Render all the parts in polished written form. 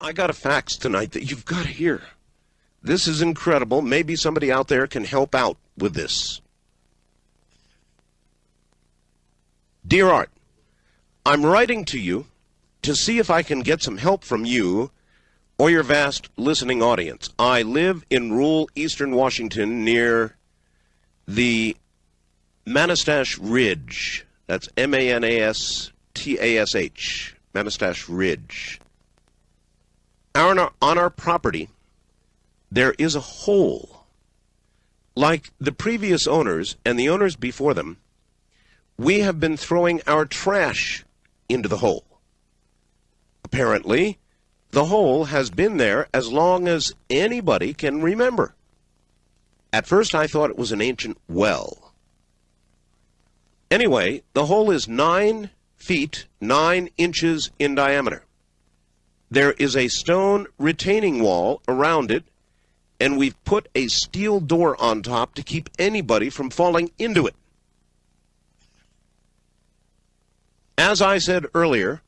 I got a fax tonight that you've got to hear. This is incredible. Maybe somebody out there can help out with this. Dear Art, I'm writing to you to see if I can get some help from you or your vast listening audience. I live in rural eastern Washington near the Manastash Ridge. That's Manastash, Manastash Ridge. On our property, there is a hole. Like the previous owners and the owners before them, we have been throwing our trash into the hole. Apparently, the hole has been there as long as anybody can remember. At first, I thought it was an ancient well. Anyway, the hole is 9 feet, 9 inches in diameter. There is a stone retaining wall around it, and we've put a steel door on top to keep anybody from falling into it. As I said earlier,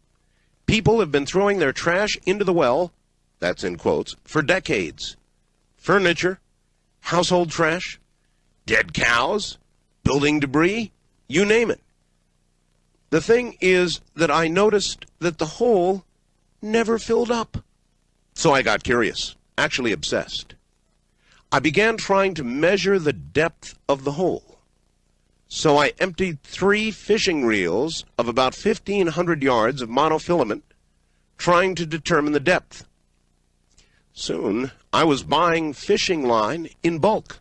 people have been throwing their trash into the well, that's in quotes, for decades. Furniture, household trash, dead cows, building debris, you name it. The thing is that I noticed that the hole never filled up. So I got curious, actually obsessed. I began trying to measure the depth of the hole. So I emptied 3 fishing reels of about 1,500 yards of monofilament, trying to determine the depth. Soon, I was buying fishing line in bulk.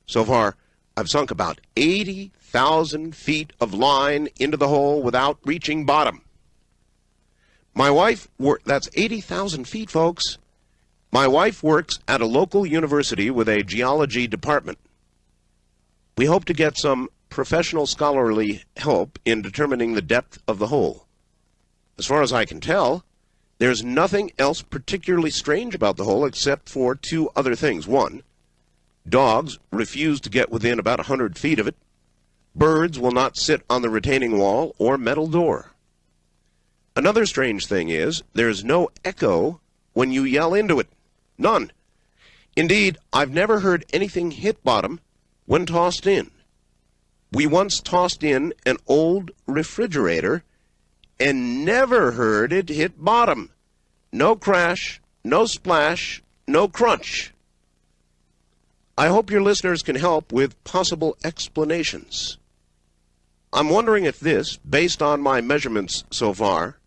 So far, I've sunk about 80,000 feet of line into the hole without reaching bottom. My wife, that's 80,000 feet, folks. My wife works at a local university with a geology department. We hope to get some professional scholarly help in determining the depth of the hole. As far as I can tell, there's nothing else particularly strange about the hole except for 2 other things. 1, dogs refuse to get within about 100 feet of it. Birds will not sit on the retaining wall or metal door. Another strange thing is there's no echo when you yell into it. None. Indeed, I've never heard anything hit bottom when tossed in. We once tossed in an old refrigerator and never heard it hit bottom. No crash, no splash, no crunch. I hope your listeners can help with possible explanations. I'm wondering if this, based on my measurements so far,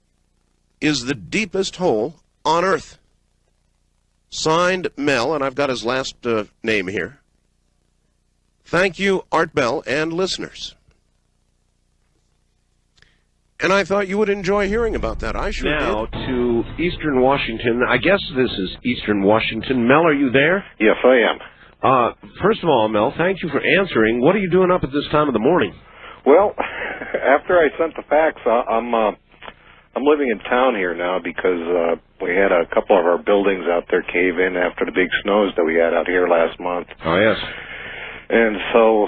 is the deepest hole on Earth. Signed, Mel, and I've got his last name here. Thank you, Art Bell, and listeners. And I thought you would enjoy hearing about that. I sure did. Now to Eastern Washington. I guess this is Eastern Washington. Mel, are you there? Yes, I am. First of all, Mel, thank you for answering. What are you doing up at this time of the morning? Well, after I sent the fax, I'm living in town here now because we had a couple of our buildings out there cave in after the big snows that we had out here last month. Oh, yes. And so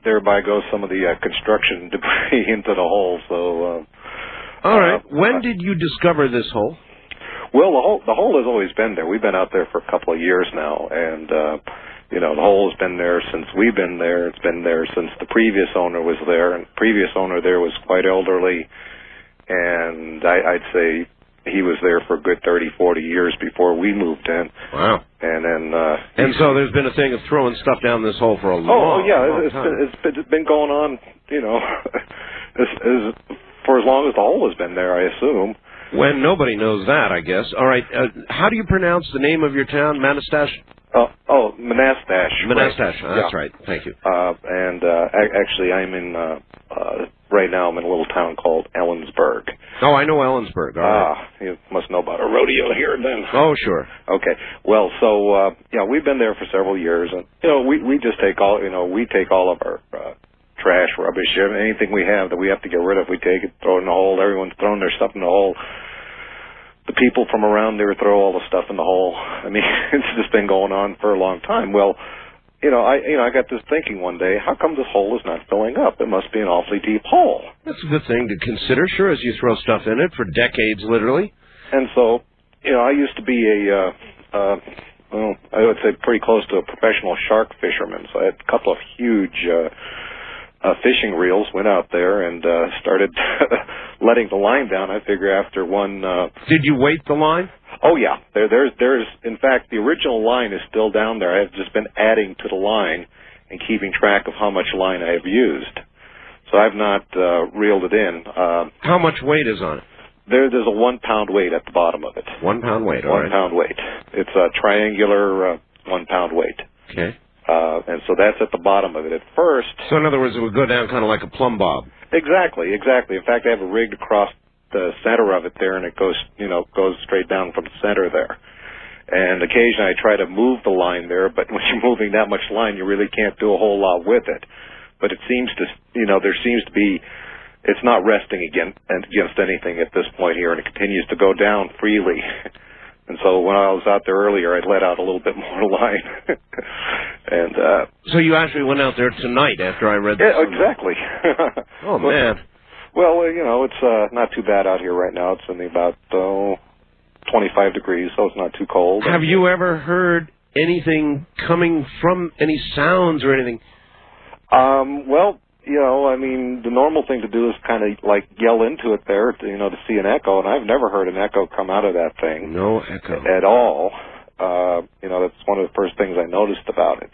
thereby goes some of the construction debris into the hole. So, all right. When did you discover this hole? Well, the hole has always been there. We've been out there for a couple of years now, and the hole has been there since we've been there. It's been there since the previous owner was there, and the previous owner there was quite elderly, and I'd say he was there for a good 30, 40 years before we moved in. Wow. And then and so there's been a thing of throwing stuff down this hole for a long time. It's been going on, for as long as the hole has been there, I assume. When nobody knows that, I guess. All right. How do you pronounce the name of your town, Manastash? Manastash. Manastash. Right. That's right. Thank you. Actually, I'm in right now. I'm in a little town called Ellensburg. Oh, I know Ellensburg. All right. You must know about a rodeo here, then. Oh, sure. Okay. Well, so we've been there for several years, and we just take all of our trash, rubbish, anything we have that we have to get rid of. We take it, throw it in the hole. Everyone's throwing their stuff in the hole. The people from around there throw all the stuff in the hole. I mean, it's just been going on for a long time. Well, I got this thinking one day, how come this hole is not filling up? It must be an awfully deep hole. That's a good thing to consider, sure, as you throw stuff in it for decades, literally. And so, I used to be well, I would say pretty close to a professional shark fisherman. So I had a couple of huge fishing reels, went out there and started letting the line down. I figure after one... Did you weight the line? Oh, yeah. There's, in fact, the original line is still down there. I've just been adding to the line and keeping track of how much line I have used. So I've not reeled it in. How much weight is on it? There's a 1 pound weight at the bottom of it. 1 pound weight, all right. 1 pound weight. It's a triangular 1 pound weight. Okay. And so that's at the bottom of it at first. So in other words, it would go down kind of like a plumb bob. Exactly. In fact, I have it rigged across the center of it there, and it goes straight down from the center there. And occasionally I try to move the line there, but when you're moving that much line, you really can't do a whole lot with it. But it seems to, there seems to be, it's not resting against anything at this point here, and it continues to go down freely. And so when I was out there earlier, I'd let out a little bit more line. And so you actually went out there tonight after I read this? Yeah, exactly. Oh, man. Well, it's not too bad out here right now. It's only about 25 degrees, so it's not too cold. Have you ever heard anything coming from any sounds or anything? Well, the normal thing to do is kind of like yell into it there, to see an echo, and I've never heard an echo come out of that thing. No echo. At all. That's one of the first things I noticed about it.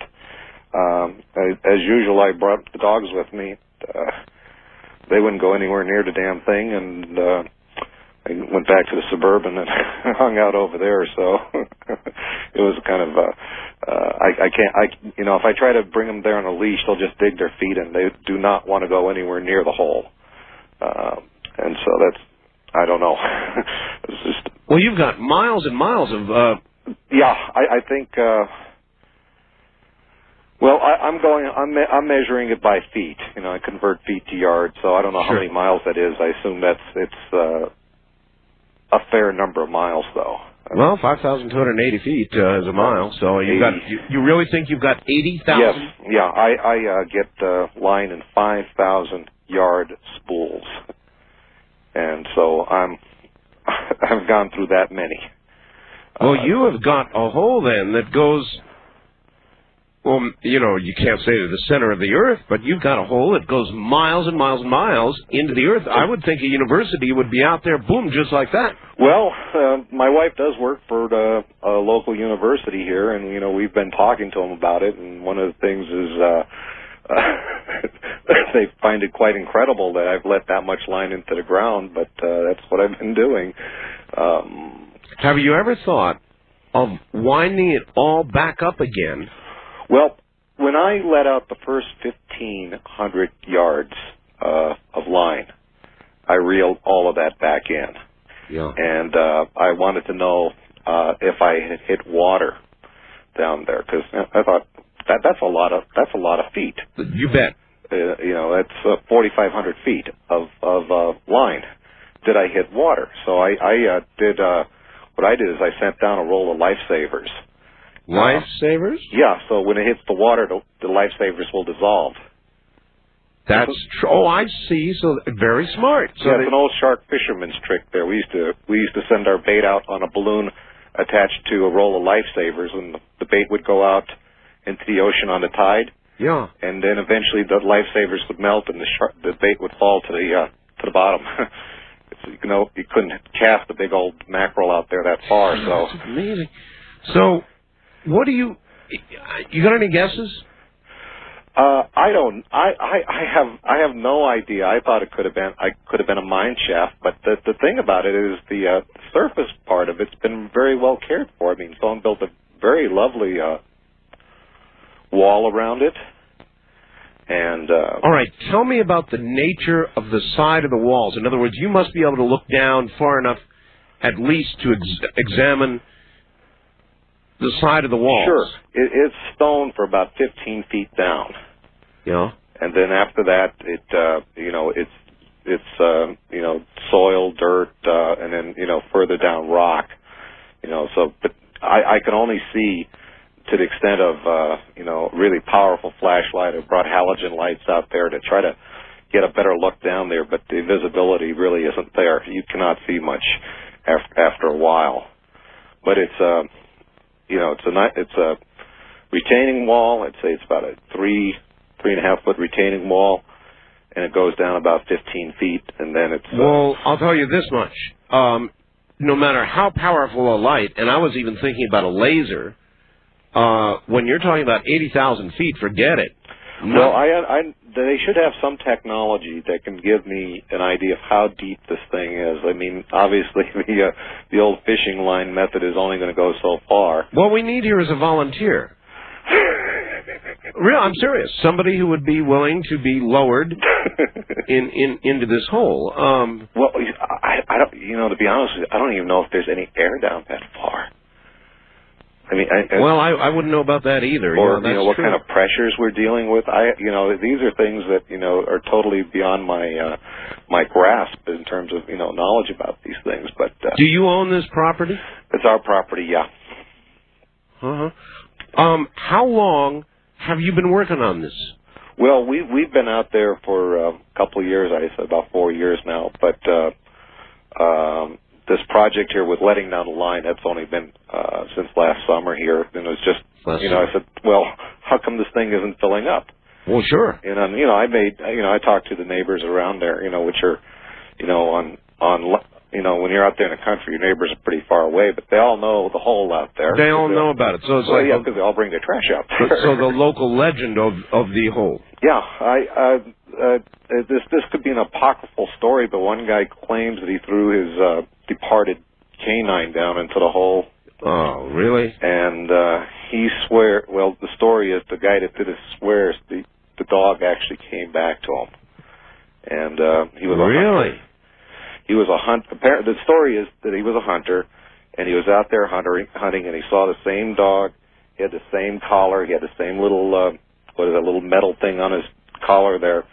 As usual, I brought the dogs with me. They wouldn't go anywhere near the damn thing, and I went back to the Suburban and hung out over there, so it was kind of, if I try to bring them there on a leash, they'll just dig their feet in. They do not want to go anywhere near the hole. And so that's, I don't know. It's just... Well, you've got miles and miles of... Yeah, I think, I'm measuring it by feet. I convert feet to yards, so I don't know how many miles that is. I assume it's a fair number of miles, though. Well, 5,280 feet is a mile, so you really think you've got 80,000? Yes, yeah. I get line in 5,000 yard spools, and so I've gone through that many. Well, you have got a hole then that goes. Well, you can't say to the center of the earth, but you've got a hole that goes miles and miles and miles into the earth. I would think a university would be out there, boom, just like that. Well, my wife does work for a local university here, and, we've been talking to them about it, and one of the things is they find it quite incredible that I've let that much line into the ground, but that's what I've been doing. Have you ever thought of winding it all back up again? Well, when I let out the first 1,500 yards of line, I reeled all of that back in. Yeah. And I wanted to know if I had hit water down there, because I thought that's a lot of feet. You bet. That's 4,500 feet of line. Did I hit water? So I did. What I did is I sent down a roll of lifesavers. Lifesavers? Yeah, so when it hits the water, the lifesavers will dissolve. That's true. Oh, I see. So very smart. So yeah, it's an old shark fisherman's trick there. We used to send our bait out on a balloon attached to a roll of lifesavers, and the bait would go out into the ocean on the tide. Yeah. And then eventually the lifesavers would melt, and the bait would fall to the bottom. You couldn't cast a big old mackerel out there that far. So that's amazing. So, what do you got any guesses? I don't. I have no idea. I thought it could have been a mine shaft, but the thing about it is the surface part of it's been very well cared for. I mean, someone built a very lovely wall around it. And all right, tell me about the nature of the side of the walls. In other words, you must be able to look down far enough, at least, to examine the side of the walls. Sure, it's stone for about 15 feet down. Yeah. And then after that, it's soil, dirt, and then further down rock. So, but I can only see to the extent of, really powerful flashlight. I brought halogen lights out there to try to get a better look down there, but the visibility really isn't there. You cannot see much. after a while. But it's it's a retaining wall. I'd say it's about a 3.5 foot retaining wall, and it goes down about 15 feet, and then it's... Well, I'll tell you this much. No matter how powerful a light, and I was even thinking about a laser, when you're talking about 80,000 feet, forget it. No. Well, they should have some technology that can give me an idea of how deep this thing is. I mean, obviously, the old fishing line method is only going to go so far. What we need here is a volunteer. Real, I'm serious. Somebody who would be willing to be lowered into this hole. Well, I don't. To be honest with you, I don't even know if there's any air down that far. I mean, I wouldn't know about that either. Or what kind of pressures we're dealing with. These are things that are totally beyond my grasp in terms of knowledge about these things. But do you own this property? It's our property, yeah. How long have you been working on this? Well, we've been out there for a couple of years. I said about 4 years now. But this project here with letting down the line, that's only been since last summer here. And it was just, I said, well, how come this thing isn't filling up? Well, sure. And I talked to the neighbors around there, which are, when you're out there in the country, your neighbors are pretty far away, but they all know the hole out there. They all know about it. So it's because they all bring their trash out there. So the local legend of the hole. Yeah, this could be an apocryphal story, but one guy claims that he threw his departed canine down into the hole. Oh, really? And the story is the guy that did it swears the dog actually came back to him. And he was really? He was a hunter. The story is that he was a hunter, and he was out there hunting, and he saw the same dog. He had the same collar. He had the same little little metal thing on his collar there,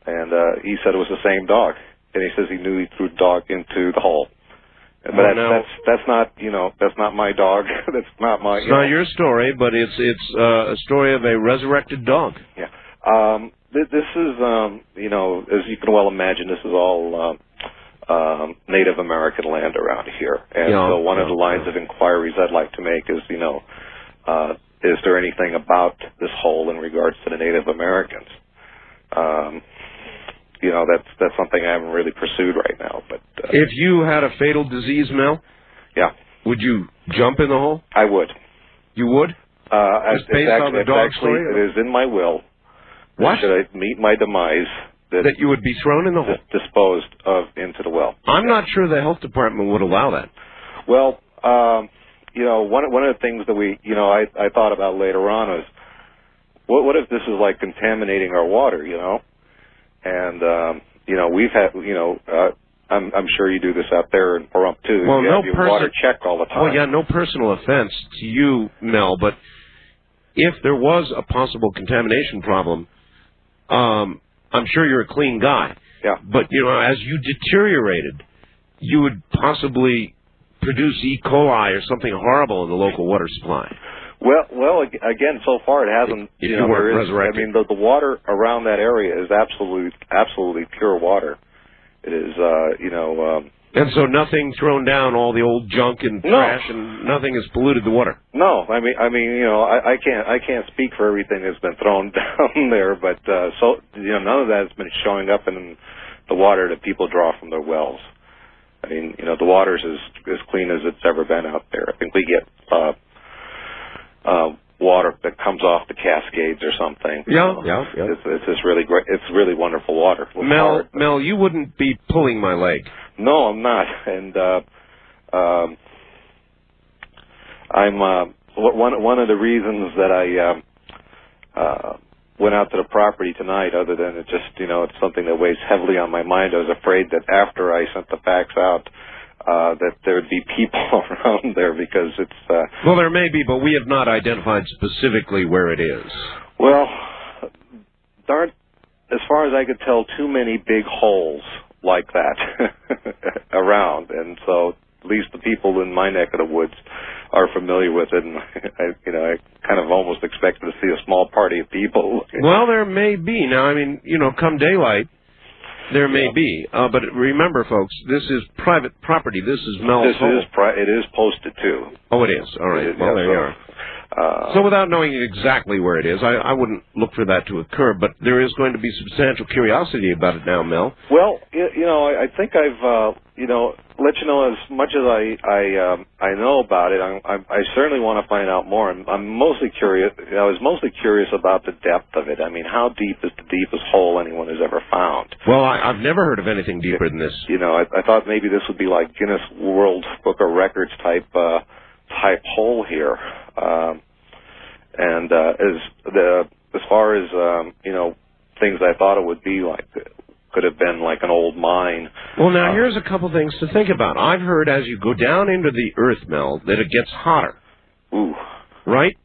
and he said it was the same dog. And he says he knew he threw the dog into the hole. But that's not my dog. That's not my. It's not your story, but it's a story of a resurrected dog. Yeah. This is as you can well imagine, this is all Native American land around here, and so one of the lines of inquiries I'd like to make is is there anything about this hole in regards to the Native Americans? That's something I haven't really pursued right now. But if you had a fatal disease, Mel, would you jump in the hole? I would. You would? Just based on the dog story? It is in my will. What? Should I meet my demise, that you would be thrown in the hole, disposed of into the well. I'm not sure the health department would allow that. Well, one of the things that I thought about later on was, what if this is like contaminating our water, And we've had, I'm sure you do this out there in Pahrump too. Well, you have your water checked all the time. Well, yeah, no personal offense to you, Mel, but if there was a possible contamination problem, I'm sure you're a clean guy. Yeah. But, as you deteriorated, you would possibly produce E. coli or something horrible in the local water supply. Well, again, so far it hasn't. If you weren't resurrected. I mean, the water around that area is absolutely pure water. It is, And so nothing thrown down, all the old junk and trash, and nothing has polluted the water. No, I can't speak for everything that's been thrown down there, but none of that has been showing up in the water that people draw from their wells. I mean, the water's as clean as it's ever been out there. I think we get water that comes off the Cascades or something. Yeah. It's just really great. It's really wonderful water. Mel, you wouldn't be pulling my leg. No, I'm not. And I'm one of the reasons that I went out to the property tonight, other than it just it's something that weighs heavily on my mind. I was afraid that after I sent the fax out, that there would be people around there because it's... Well, there may be, but we have not identified specifically where it is. Well, there aren't, as far as I could tell, too many big holes like that around, and so at least the people in my neck of the woods are familiar with it, and I kind of almost expected to see a small party of people. Well, there may be. Now, I mean, come daylight, There may be, but remember, folks, this is private property. This is Mel's hole. It is posted, too. Oh, it is. All right. Well, there you are. So without knowing exactly where it is, I wouldn't look for that to occur, but there is going to be substantial curiosity about it now, Mel. Well, I think I've, let you know as much as I know about it. I certainly want to find out more. I'm mostly curious. I was mostly curious about the depth of it. I mean, how deep is the deepest hole anyone has ever found? Well, I've never heard of anything deeper than this. I thought maybe this would be like Guinness World Book of Records type hole here. And as far as things I thought it would be like, could have been like an old mine. Well, now here's a couple things to think about. I've heard as you go down into the earth, Mel, that it gets hotter. Ooh. Right?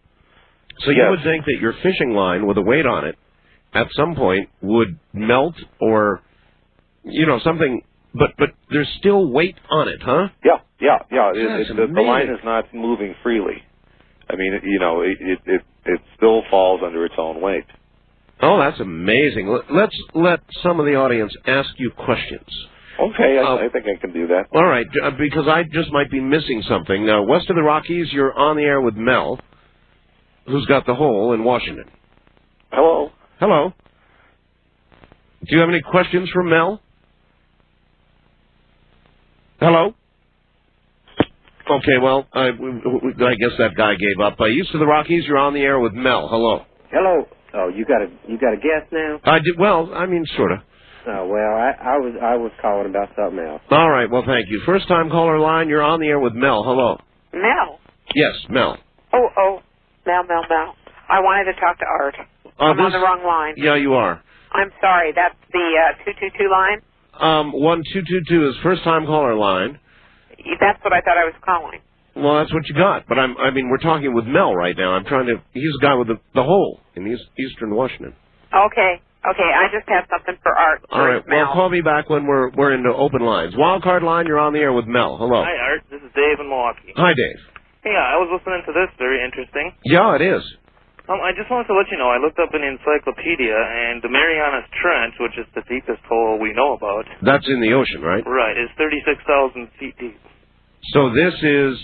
So you would think that your fishing line with a weight on it at some point would melt or something, but there's still weight on it, huh? Yeah. The line is not moving freely. I mean, it still falls under its own weight. Oh, that's amazing. Let's let some of the audience ask you questions. Okay, I think I can do that. All right, because I just might be missing something. West of the Rockies, you're on the air with Mel, who's got the hole in Washington. Hello. Hello. Do you have any questions for Mel? Hello? Okay, well, I guess that guy gave up. East of the Rockies, you're on the air with Mel. Hello. Hello. Oh, you got a guess now? I did. Well, I mean, sort of. Oh well, I was calling about something else. All right. Well, thank you. First time caller line. You're on the air with Mel. Hello. Mel. Yes, Mel. Oh, Mel. I wanted to talk to Art. I'm on the wrong line. Yeah, you are. I'm sorry. That's the 222 line. 1222 is first time caller line. That's what I thought I was calling. Well, that's what you got. But we're talking with Mel right now. He's the guy with the hole in Eastern Washington. Okay. I just have something for Art. All right. Mel. Well, call me back when we're into open lines. Wildcard line, you're on the air with Mel. Hello. Hi, Art. This is Dave in Milwaukee. Hi, Dave. Hey, I was listening to this. Very interesting. Yeah, it is. I just wanted to let you know, I looked up an encyclopedia, and the Marianas Trench, which is the deepest hole we know about. That's in the ocean, right? Right. Is 36,000 feet deep. So this is,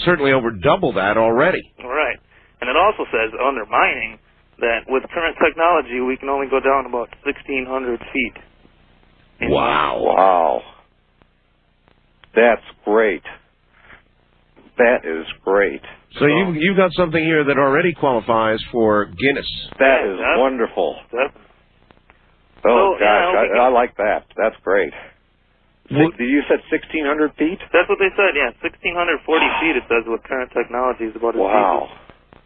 certainly over double that already. Right. And it also says, under mining, that with current technology, we can only go down about 1,600 feet. Wow. That's great. That is great. So you've got something here that already qualifies for Guinness. That is wonderful. Gosh, I like that. That's great. You said 1,600 feet? That's what they said, yeah. 1,640 feet, it says, with current technology is about as deep.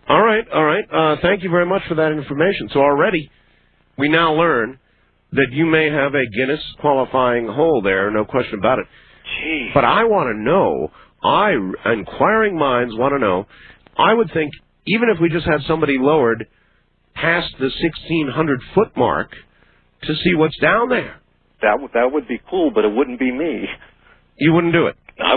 All right. Thank you very much for that information. So already we now learn that you may have a Guinness qualifying hole there, no question about it. Gee. But I want to know, inquiring minds want to know, I would think even if we just had somebody lowered past the 1,600-foot mark to see what's down there. That would be cool, but it wouldn't be me. You wouldn't do it? I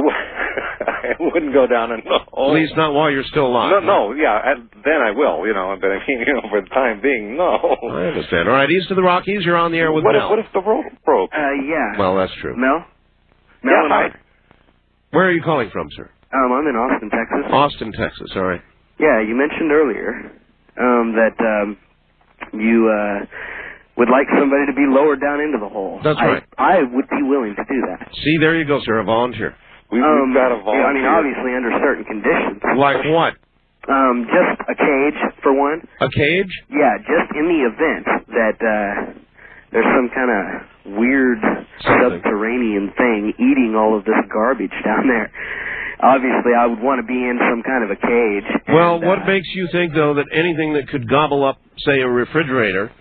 wouldn't go down and know. At least not while you're still alive. No, then I will, but I mean, for the time being, no. I understand. All right, East of the Rockies, you're on the air with Mel. What if the rope broke? Yeah. Well, that's true. Mel? Yeah, hi. Where are you calling from, sir? I'm in Austin, Texas. Austin, Texas, all right. Yeah, you mentioned earlier that you would like somebody to be lowered down into the hole. That's right. I would be willing to do that. See, there you go, sir, a volunteer. We've got a volunteer. I mean, obviously under certain conditions. Like what? Just a cage, for one. A cage? Yeah, just in the event that there's some kind of weird subterranean thing eating all of this garbage down there. Obviously, I would want to be in some kind of a cage. Well, what makes you think, though, that anything that could gobble up, say, a refrigerator...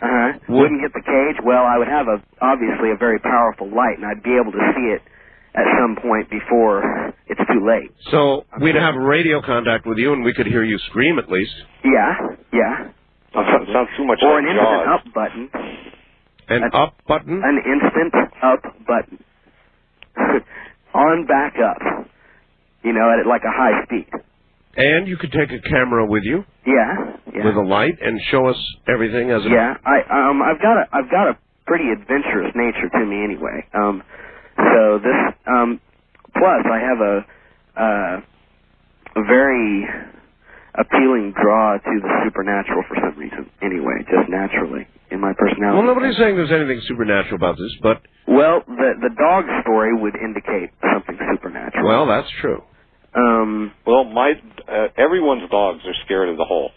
wouldn't get the cage? Well, I would have, obviously, a very powerful light, and I'd be able to see it at some point before it's too late. So we'd have radio contact with you, and we could hear you scream, at least. Yeah. Sounds too much or like an Jaws. instant up button. An up button? An instant up button. On back up. At like a high speed. And you could take a camera with you. Yeah. With a light and show us everything as it. Yeah. I've got a pretty adventurous nature to me anyway. So this, plus I have a very appealing draw to the supernatural for some reason. Anyway, just naturally in my personality. Well, nobody's saying there's anything supernatural about this, but well, the dog story would indicate something supernatural. Well, that's true. Well, everyone's dogs are scared of the hole.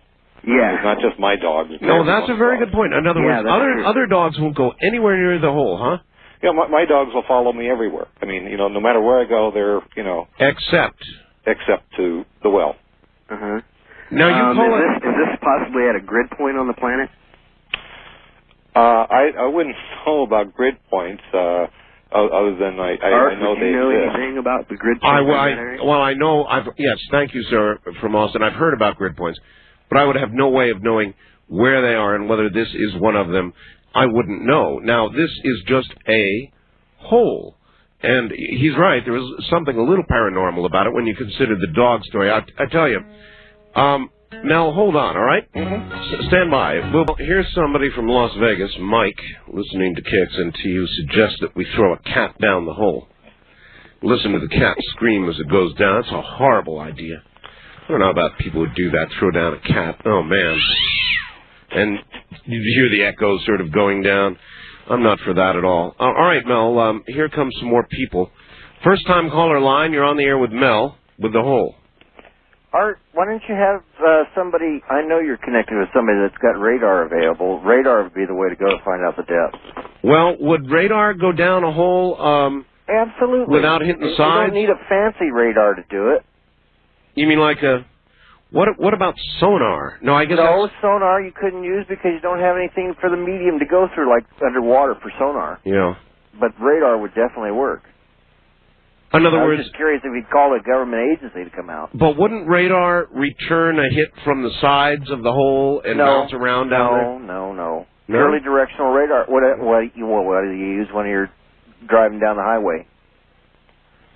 Yeah. It's not just my dog. No, that's a very good point. In other words, other dogs won't go anywhere near the hole, huh? Yeah, my dogs will follow me everywhere. I mean, no matter where I go, they're, except to the well. Uh-huh. Now, you call is this possibly at a grid point on the planet? I wouldn't know about grid points, other than I know they exist. Do you know anything about the grid points? Well, I know. Yes, thank you, sir, from Austin. I've heard about grid points, but I would have no way of knowing where they are and whether this is one of them. I wouldn't know. Now, this is just a hole. And he's right. There was something a little paranormal about it when you consider the dog story. I tell you. Mel, hold on, all right? Mm-hmm. Stand by. Well, here's somebody from Las Vegas, Mike, listening to Kicks, and to you suggests that we throw a cat down the hole. Listen to the cat scream as it goes down. That's a horrible idea. I don't know about people who do that, throw down a cat. Oh, man. And you hear the echoes sort of going down. I'm not for that at all. All right, Mel, here comes some more people. First-time caller line, you're on the air with Mel, with the hole. Art, why don't you have somebody, I know you're connected with somebody that's got radar available. Radar would be the way to go to find out the depth. Well, would radar go down a hole absolutely without hitting the sides? You don't need a fancy radar to do it. You mean like a... What about sonar? No, I guess sonar you couldn't use because you don't have anything for the medium to go through, like underwater for sonar. Yeah. But radar would definitely work. In other words, I was just curious if you'd call a government agency to come out. But wouldn't radar return a hit from the sides of the hole and bounce around down there? No. Purely directional radar. What do you use when you're driving down the highway?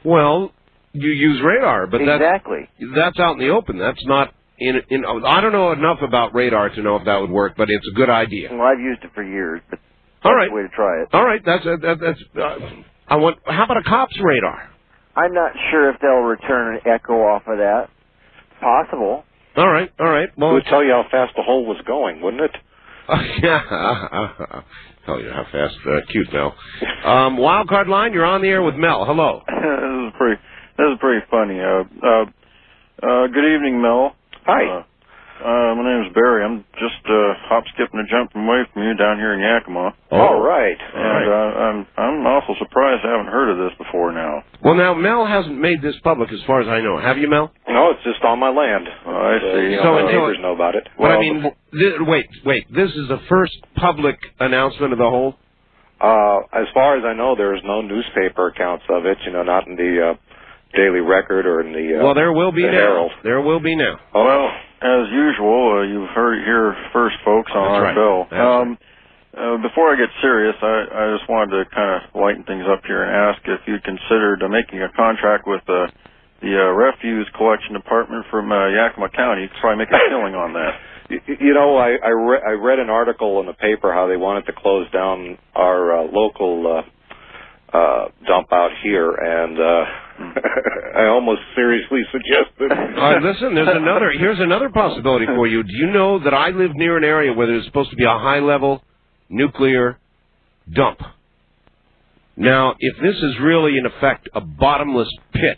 Well, you use radar, but that's out in the open. That's not in. I don't know enough about radar to know if that would work, but it's a good idea. Well, I've used it for years, but that's the way to try it. All right, that's. How about a cop's radar? I'm not sure if they'll return an echo off of that. Possible. All right. Well, it would tell you how fast the hole was going, wouldn't it? Yeah. Tell you how fast. Cute, Mel. Wild card line. You're on the air with Mel. Hello. This is pretty funny. Good evening, Mel. Hi. My name is Barry. I'm just hop, skipping, and jumping away from you down here in Yakima. All right. And I'm awful surprised I haven't heard of this before now. Well, now, Mel hasn't made this public as far as I know. Have you, Mel? No, it's just on my land. I see. My neighbors know about it. Well, I mean, wait. This is the first public announcement of the hole? As far as I know, there's no newspaper accounts of it, not in the Daily Record or in the well, there will be now. Herald. There will be now. Oh, well, as usual, you've heard it here first, folks, on our bill. Before I get serious, I just wanted to kind of lighten things up here and ask if you'd considered making a contract with the refuse collection department from Yakima County. You could probably make a killing on that. I read an article in the paper how they wanted to close down our local dump out here, and I almost seriously suggested. Listen, here's another possibility for you. Do you know that I live near an area where there's supposed to be a high-level nuclear dump? Now, if this is really, in effect, a bottomless pit,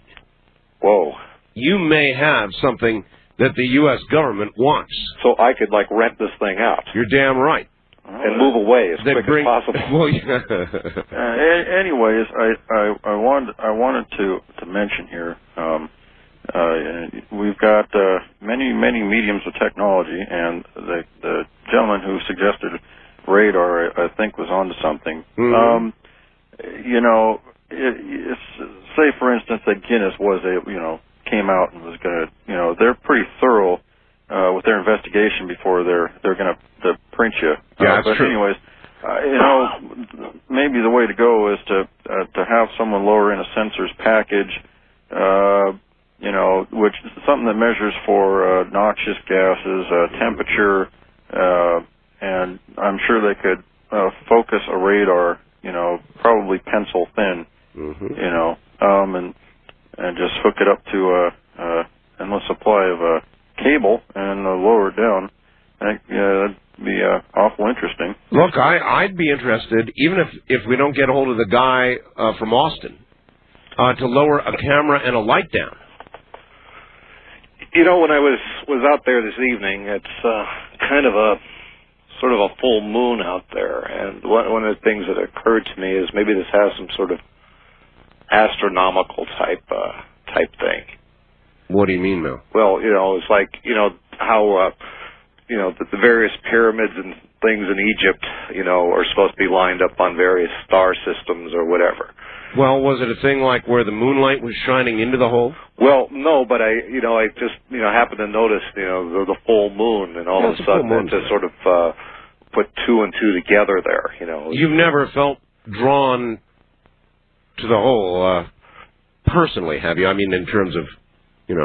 whoa, you may have something that the U.S. government wants. So I could, rent this thing out. You're damn right. And move away as quick as possible. Well, anyways, I wanted to mention here, we've got many mediums of technology, and the gentleman who suggested radar, I think, was onto something. Mm-hmm. Say for instance that Guinness came out and was going to, they're pretty thorough with their investigation before they're going to print you. Yeah, that's but true. anyways, maybe the way to go is to have someone lower in a sensors package, which is something that measures for noxious gases, temperature, and I'm sure they could focus focus a radar, probably pencil thin, and just hook it up to a endless supply of cable and lower it down. I think that'd be awful interesting. Look, I'd be interested, even if we don't get a hold of the guy from Austin, to lower a camera and a light down. When I was out there this evening, it's kind of a sort of a full moon out there, and one of the things that occurred to me is maybe this has some sort of astronomical type thing. What do you mean, Mel? Well, it's like how the various pyramids and things in Egypt, are supposed to be lined up on various star systems or whatever. Well, was it a thing like where the moonlight was shining into the hole? Well, no, but I just happened to notice the full moon, and all of a sudden it just sort of put two and two together there. You've never felt drawn to the hole personally, have you? I mean, in terms of you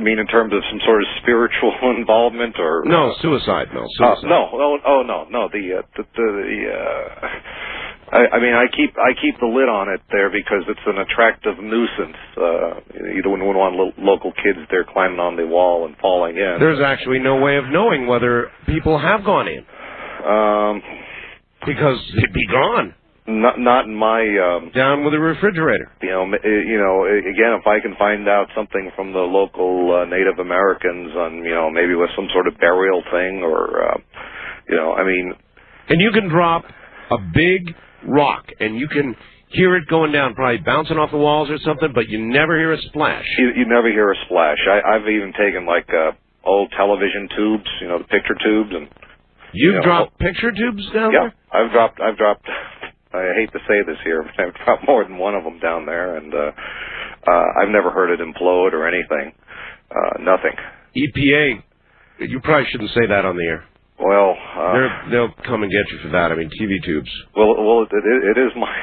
mean in terms of some sort of spiritual involvement, or no suicide? No suicide. No. I mean, I keep the lid on it there because it's an attractive nuisance. You don't want local kids there climbing on the wall and falling in. There's actually no way of knowing whether people have gone in. Because they'd be gone. Not in my down with the refrigerator. Again, if I can find out something from the local Native Americans on maybe with some sort of burial thing, or I mean, and you can drop a big rock and you can hear it going down, probably bouncing off the walls or something, but you never hear a splash. You never hear a splash. I've even taken like old television tubes, the picture tubes, and you've dropped picture tubes down there? I've dropped. I hate to say this here, but I've dropped more than one of them down there, and I've never heard it implode or anything. Nothing. EPA, you probably shouldn't say that on the air. Well, they'll come and get you for that. I mean, TV tubes. Well, it is my.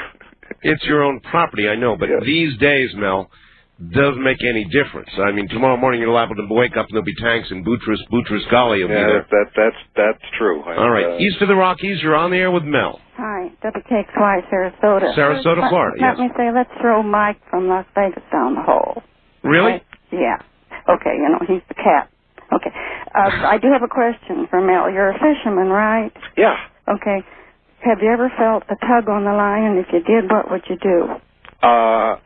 It's your own property, I know, but these days, Mel, doesn't make any difference. I mean, tomorrow morning you'll have to wake up and there'll be tanks in Boutros Ghali. That's true. All right, east of the Rockies, you're on the air with Mel. Hi, WKXY, Sarasota. Sarasota, Florida. Let me say, let's throw Mike from Las Vegas down the hole. Really? Yeah. Okay, he's the cat. Okay. I do have a question for Mel. You're a fisherman, right? Yeah. Okay. Have you ever felt a tug on the line? And if you did, what would you do? I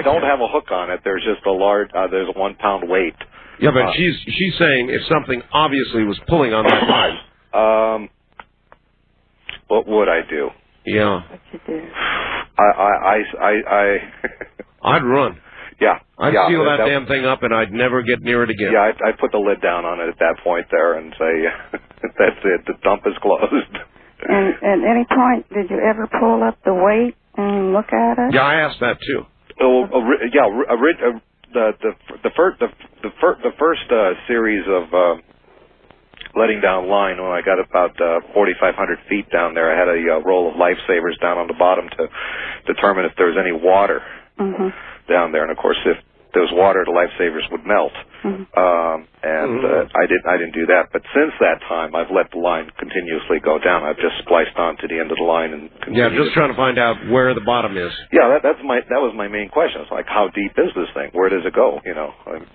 don't have a hook on it. There's just there's a 1 pound weight. Yeah, but she's saying if something obviously was pulling on that line. What would I do? Yeah. What you do? I'd run. Yeah. I'd seal that damn thing up, and I'd never get near it again. Yeah, I'd put the lid down on it at that point there and say, that's it, the dump is closed. And at any point, did you ever pull up the weight and look at it? Yeah, I asked that too. The first series of letting down line, when I got about 4,500 feet down there, I had a roll of lifesavers down on the bottom to determine if there was any water down there, and of course, if there was water, the lifesavers would melt. I didn't do that. But since that time, I've let the line continuously go down. I've just spliced onto the end of the line and just trying to find out where the bottom is. Yeah, that was my main question. It's like, how deep is this thing? Where does it go?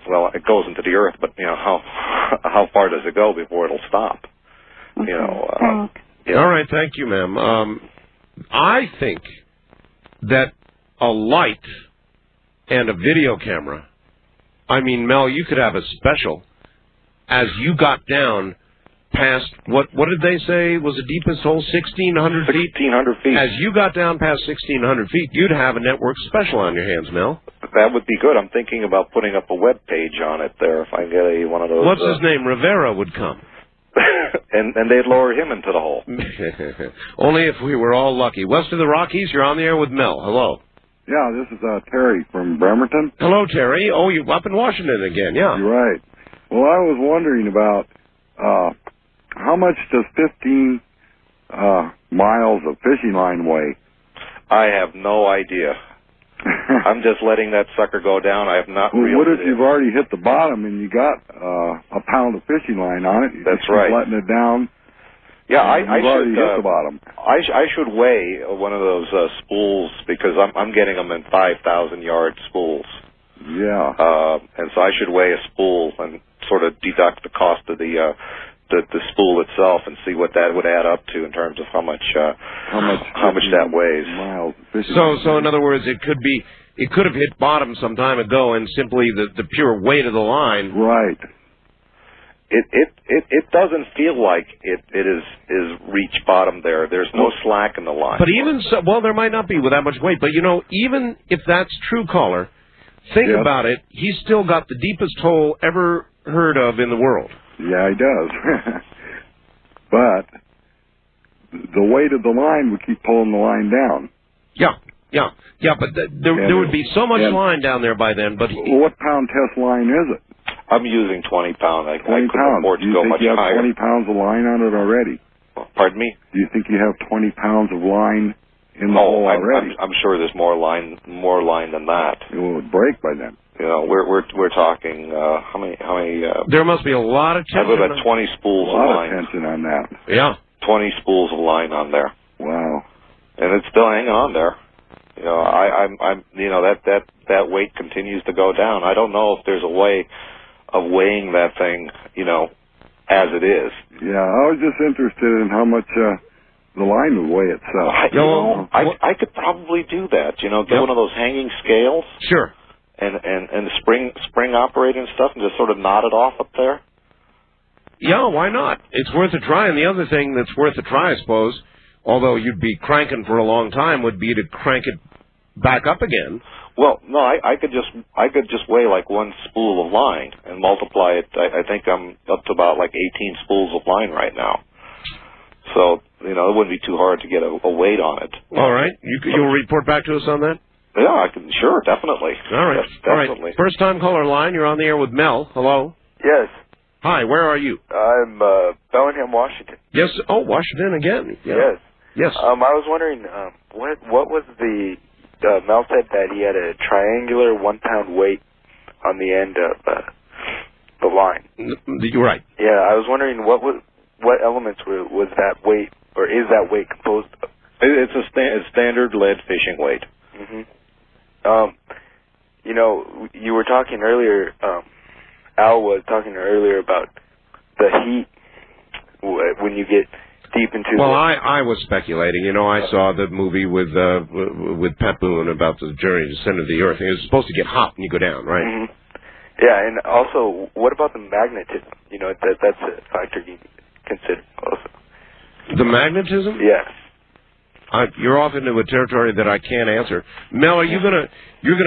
Well, it goes into the earth, but how far does it go before it'll stop? All right, thank you, ma'am. I think that a light and a video camera, I mean, Mel, you could have a special as you got down past, what did they say was the deepest hole, 1,600 feet? 1,600 feet. As you got down past 1,600 feet, you'd have a network special on your hands, Mel. That would be good. I'm thinking about putting up a web page on it there if I get one of those. What's his name? Rivera would come. and they'd lower him into the hole. Only if we were all lucky. West of the Rockies, you're on the air with Mel. Hello. Yeah, this is Terry from Bremerton. Hello, Terry. Oh, you're up in Washington again, yeah. You're right. Well, I was wondering about how much does 15 miles of fishing line weigh? I have no idea. I'm just letting that sucker go down. I have not reeled What if you've already hit the bottom and you got a pound of fishing line on it? That's right. Letting it down. Yeah, I already should hit the bottom. I should weigh one of those spools because I'm getting them in 5,000-yard spools. Yeah. And so I should weigh a spool and sort of deduct the cost of the spool itself and see what that would add up to in terms of how much that weighs. Miles. So in other words, it could have hit bottom some time ago, and simply the pure weight of the line. Right. It doesn't feel like it is reached bottom there. There's no slack in the line. But even so, well, there might not be with that much weight. But even if that's true, caller, think about it. He's still got the deepest hole ever heard of in the world. Yeah, he does. But the weight of the line would keep pulling the line down. Yeah. But there would be so much line down there by then. But what pound test line is it? I'm using 20 pound. I couldn't 20 pounds. afford to go much higher. Do you think you have 20 pounds of line on it already? Pardon me? Do you think you have 20 pounds of line in the hole already? I'm sure there's more line than that. It would break by then. We're talking how many? There must be a lot of tension. I've got 20 spools of line. A lot of tension on that. Yeah. 20 spools of line on there. Wow. And it's still hanging on there. That weight continues to go down. I don't know if there's a way of weighing that thing, as it is. Yeah, I was just interested in how much the line would weigh itself. I could probably do that. Get one of those hanging scales. Sure. And spring operated and stuff, and just sort of knot it off up there. Yeah, why not? It's worth a try. And the other thing that's worth a try, I suppose, although you'd be cranking for a long time, would be to crank it back up again. Well, no, I could just weigh like one spool of line and multiply it. I think I'm up to about like 18 spools of line right now. So, it wouldn't be too hard to get a weight on it. All right. You'll report back to us on that? Yeah, I can. Sure, definitely. All right. Definitely. All right. First time caller line. You're on the air with Mel. Hello. Yes. Hi. Where are you? I'm Bellingham, Washington. Yes. Oh, Washington again. Yeah. Yes. Yes. I was wondering what was the Mel said that he had a triangular 1 pound weight on the end of the line. You're right. Yeah, I was wondering what elements was that weight, or is that weight composed of? It's a standard lead fishing weight. Mm-hmm. You were talking earlier. Al was talking earlier about the heat when you get deep into. Well, I was speculating. I saw the movie with Pat Boone about the journey to the center of the earth. It was supposed to get hot when you go down, right? Mm-hmm. Yeah, and also, what about the magnetism? That's a factor you consider also. The magnetism? Yes. You're off into a territory that I can't answer. Mel, are you're gonna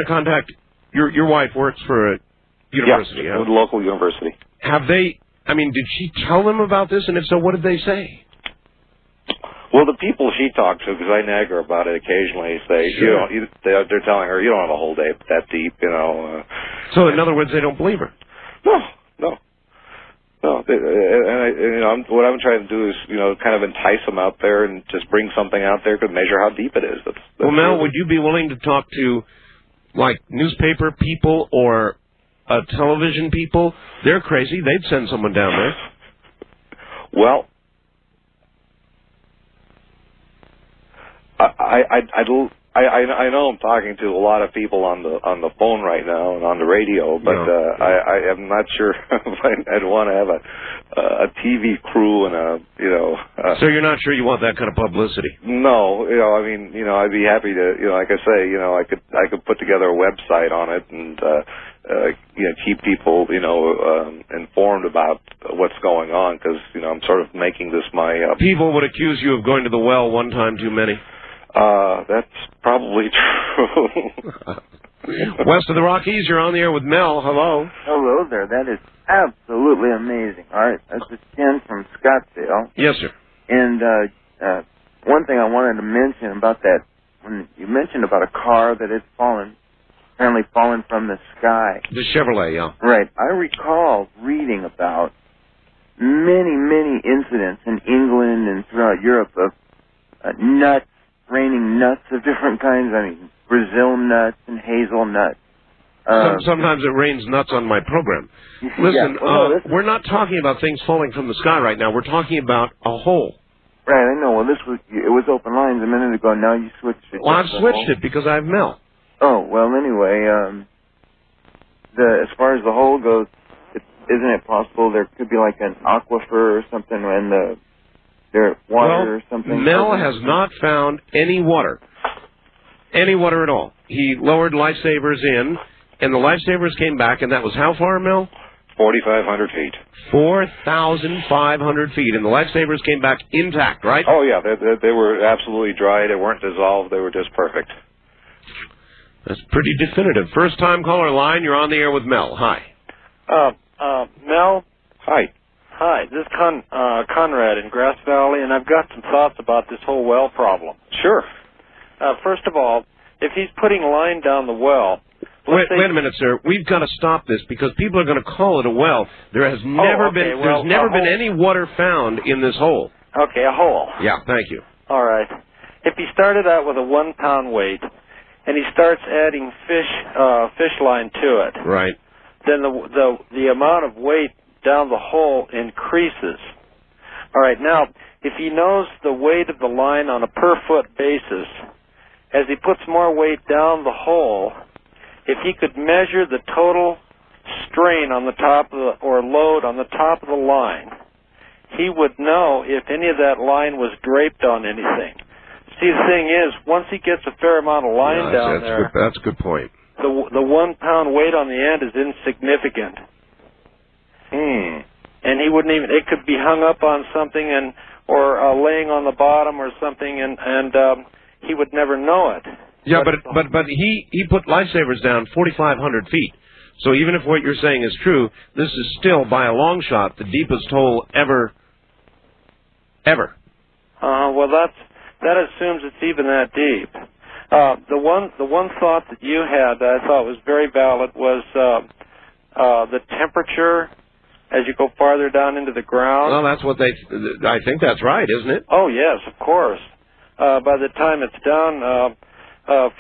contact your wife works for a university? Yeah, a local university. Have they? I mean, did she tell them about this? And if so, what did they say? Well, the people she talked to, because I nag her about it occasionally, say, sure. They're telling her, you don't have a hole that deep, So, in other words, they don't believe her. No. What I'm trying to do is, kind of entice them out there and just bring something out there to measure how deep it is. That's well, Mel, would you be willing to talk to, like, newspaper people or television people? They're crazy. They'd send someone down there. Well, I know I'm talking to a lot of people on the phone right now and on the radio, but I am not sure if I'd want to have a TV crew and So you're not sure you want that kind of publicity? No, I'd be happy to, like I say, I could put together a website on it and keep people informed about what's going on because I'm sort of making this my. People would accuse you of going to the well one time too many. That's probably true. West of the Rockies, you're on the air with Mel. Hello. Hello there. That is absolutely amazing. All right, this is Ken from Scottsdale. Yes, sir. And one thing I wanted to mention about that, when you mentioned about a car that had apparently fallen from the sky. The Chevrolet, yeah. Right. I recall reading about many incidents in England and throughout Europe of raining nuts of different kinds. I mean, Brazil nuts and hazelnuts. Sometimes it rains nuts on my program. Listen, we're not talking about things falling from the sky right now. We're talking about a hole. Right, I know. Well, it was open lines a minute ago. Now you switched it. Well, I've switched it because I have Mel. Oh, well, anyway, as far as the hole goes, isn't it possible there could be like an aquifer or something and there's water or something? Mel has not found any water at all. He lowered lifesavers in, and the lifesavers came back, and that was how far, Mel? 4,500 feet. 4,500 feet, and the lifesavers came back intact, right? Oh, yeah. They were absolutely dry. They weren't dissolved. They were just perfect. That's pretty definitive. First-time caller line, you're on the air with Mel. Hi. Mel? Hi. Hi, this is Conrad in Grass Valley, and I've got some thoughts about this whole well problem. Sure. First of all, if he's putting line down the well... Wait a minute, sir. We've got to stop this because people are going to call it a well. There has never been any water found in this hole. Okay, a hole. Yeah, thank you. All right. If he started out with a 1-pound weight and he starts adding fish line to it, right, then the amount of weight down the hole increases. All right. Now, if he knows the weight of the line on a per foot basis, as he puts more weight down the hole, if he could measure the total strain on the top of or load on the top of the line, he would know if any of that line was draped on anything. See, the thing is, once he gets a fair amount of line down there, that's a good point. The 1-pound weight on the end is insignificant. And he wouldn't even. It could be hung up on something or laying on the bottom or something, and he would never know it. Yeah, but he put lifesavers down 4,500 feet. So even if what you're saying is true, this is still, by a long shot, the deepest hole ever. Well, that assumes it's even that deep. The one thought that you had that I thought was very valid was the temperature as you go farther down into the ground. Well, that's what I think that's right, isn't it? Oh yes, of course. By the time it's down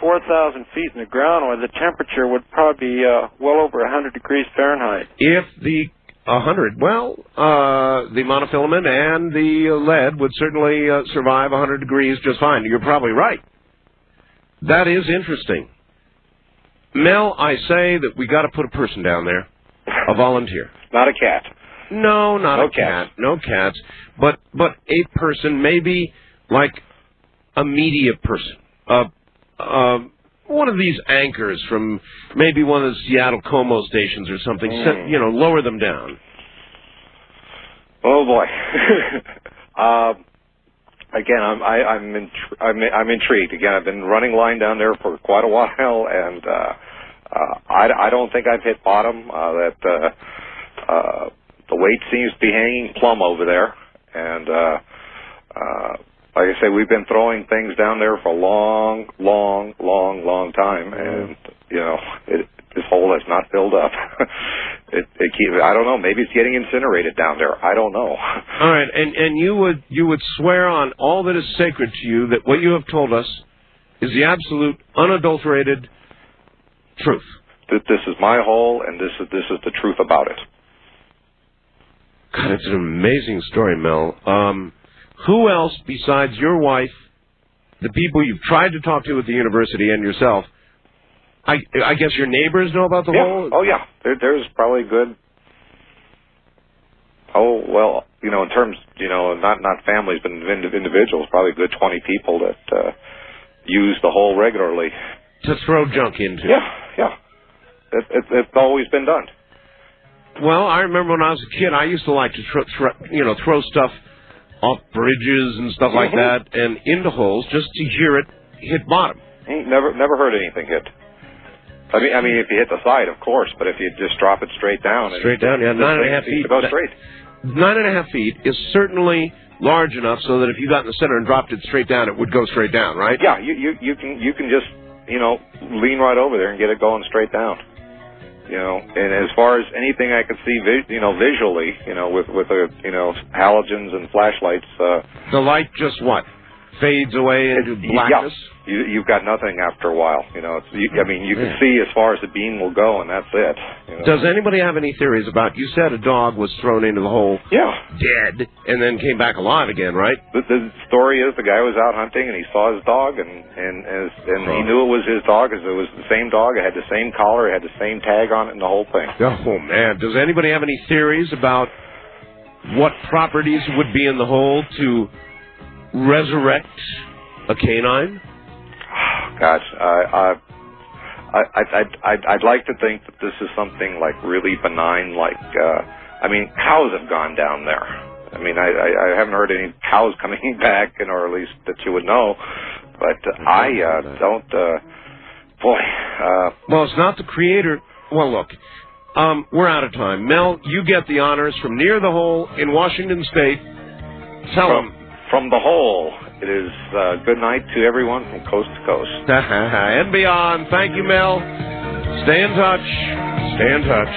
4,000 feet in the ground, or the temperature would probably be well over 100 degrees Fahrenheit. If the 100, the monofilament and the lead would certainly survive 100 degrees just fine. You're probably right. That is interesting. Mel, I say that we got to put a person down there, a volunteer. Not a cat. No, not a cat. No cats. But a person, maybe like a media person. One of these anchors from maybe one of the Seattle Como stations or something. Lower them down. Oh boy. Again, I'm intrigued. Again, I've been running line down there for quite a while, and I don't think I've hit bottom. The weight seems to be hanging plumb over there, and like I say, we've been throwing things down there for a long time, and this hole has not filled up. I don't know. Maybe it's getting incinerated down there. I don't know. All right, and you would swear on all that is sacred to you that what you have told us is the absolute, unadulterated truth. That this is my hole, and this is the truth about it. God, it's an amazing story, Mel. Who else besides your wife, the people you've tried to talk to at the university, and yourself? I guess your neighbors know about the hole? Oh, yeah. There's probably good... Oh, well, in terms, not families, but individuals, probably a good 20 people that use the hole regularly. To throw junk into? Yeah. It's always been done. Well, I remember when I was a kid, I used to like to throw stuff off bridges and stuff like that and into holes just to hear it hit bottom. Ain't never heard anything hit. I mean, if you hit the side, of course, but if you just drop it straight down... Straight down, yeah, 9.5 feet. Go straight. 9.5 feet is certainly large enough so that if you got in the center and dropped it straight down, it would go straight down, right? Yeah, you can just, lean right over there and get it going straight down. And as far as anything I could see, visually, with the, halogens and flashlights... the light just what? fades away into blackness? Yeah. You've got nothing after a while. You know, you can see as far as the beam will go, and that's it. You know? Does anybody have any theories about, you said a dog was thrown into the hole dead and then came back alive again, right? The story is the guy was out hunting and he saw his dog and he knew it was his dog because it was the same dog. It had the same collar, it had the same tag on it and the whole thing. Oh, man. Does anybody have any theories about what properties would be in the hole to resurrect a canine? Gosh, I'd like to think that this is something like really benign, like, I mean, cows have gone down there. I mean, I haven't heard any cows coming back, or at least that you would know, but I don't, well, it's not the creator. Well, look, we're out of time. Mel, you get the honors from near the hole in Washington State. Tell them. From the hole. It is good night to everyone from coast to coast. And beyond. Thank you, Mel. Stay in touch. Stay in touch.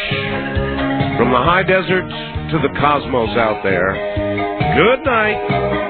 From the high desert to the cosmos out there. Good night.